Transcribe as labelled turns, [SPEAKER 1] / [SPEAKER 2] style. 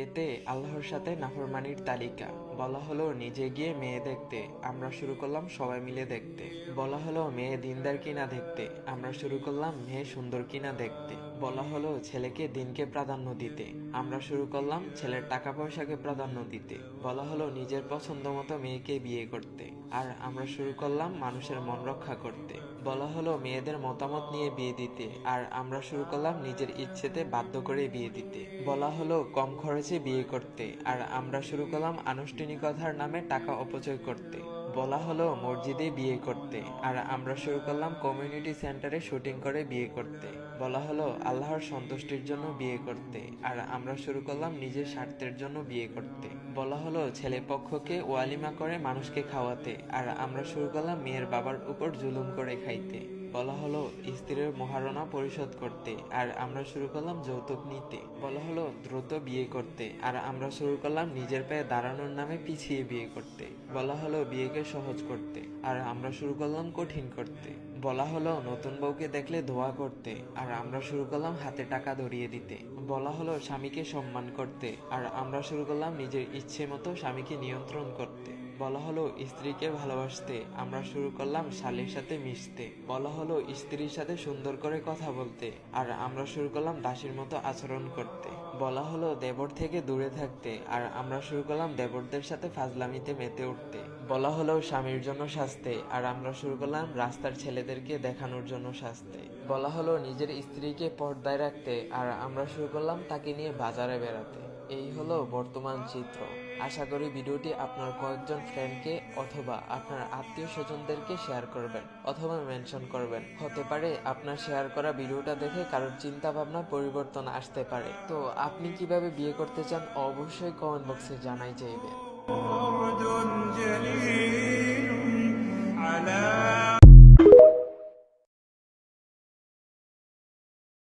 [SPEAKER 1] এতে আল্লাহর সাথে নাফরমানির তালিকা। বলা হলো নিজে গিয়ে মেয়ে দেখতে, আমরা শুরু করলাম সবাই মিলে দেখতে। বলা হলো মেয়ে দিনদার কিনা দেখতে, আমরা শুরু করলাম মেয়ে সুন্দর কিনা দেখতে। বলা হলো ছেলেকে দিনকে প্রাধান্য দিতে, আমরা শুরু করলাম ছেলের টাকা পয়সাকে প্রাধান্য দিতে। বলা হলো নিজের পছন্দ মতো মেয়েকে বিয়ে করতে, আর আমরা শুরু করলাম মানুষের মন রক্ষা করতে। বলা হলো মেয়েদের মতামত নিয়ে বিয়ে দিতে, আর আমরা শুরু করলাম নিজের ইচ্ছেতে বাধ্য করে বিয়ে দিতে। বলা হলো কম খরচে বিয়ে করতে, আর আমরা শুরু করলাম আনুষ্ঠানিকতার নামে টাকা অপচয় করতে। বলা হলো মসজিদে বিয়ে করতে, আর আমরা শুরু করলাম কমিউনিটি সেন্টারে শুটিং করে বিয়ে করতে। বলা হলো আল্লাহর সন্তুষ্টির জন্য বিয়ে করতে, আর আমরা শুরু করলাম নিজের স্বার্থের জন্য বিয়ে করতে। বলা হলো ছেলে পক্ষকে ওয়ালিমা করে মানুষকে খাওয়াতে, আর আমরা শুরু করলাম মেয়ের বাবার উপর জুলুম করে খাইতে। বলা হলো স্ত্রীর মহারণা পরিশোধ করতে, আর আমরা শুরু করলাম যৌতুক নিতে। বলা হলো দ্রুত বিয়ে করতে, আর আমরা শুরু করলাম নিজের পায়ে দাঁড়ানোর নামে পিছিয়ে বিয়ে করতে। বলা হলো বিয়েকে সহজ করতে, আর আমরা শুরু করলাম কঠিন করতে। বলা হলো নতুন বউকে দেখলে দোয়া করতে, আর আমরা শুরু করলাম হাতে টাকা ধরিয়ে দিতে। বলা হলো স্বামীকে সম্মান করতে, আর আমরা শুরু করলাম নিজের ইচ্ছে মতো স্বামীকে নিয়ন্ত্রণ করতে। বলা হলো স্ত্রীকে ভালোবাসতে, আমরা শুরু করলাম শালীর সাথে মিশতে। বলা হলো স্ত্রীর সাথে সুন্দর করে কথা বলতে, আর আমরা শুরু করলাম দাসীর মতো আচরণ করতে। বলা হলো দেবর থেকে দূরে থাকতে, আর আমরা শুরু করলাম দেবরদের সাথে ফাজলামিতে মেতে উঠতে। বলা হলো স্বামীর জন্য সাজতে, আর আমরা শুরু করলাম রাস্তার ছেলেদেরকে দেখানোর জন্য সাজতে। বলা হলো নিজের স্ত্রীকে পর্দায় রাখতে, আর আমরা শুরু করলাম তাকে নিয়ে বাজারে বেড়াতে। এই হলো বর্তমান চিত্র। আশা করি ভিডিওটি আপনার কয়েকজন ফ্রেন্ডকে অথবা আপনার আত্মীয় স্বজনদেরকে শেয়ার করবেন অথবা মেনশন করবেন। হতে পারে আপনার শেয়ার করা ভিডিওটা দেখে কারোর চিন্তা ভাবনা পরিবর্তন আসতে পারে। তো আপনি কিভাবে বিয়ে করতে চান অবশ্যই কমেন্ট বক্সে জানাই চাইবেন।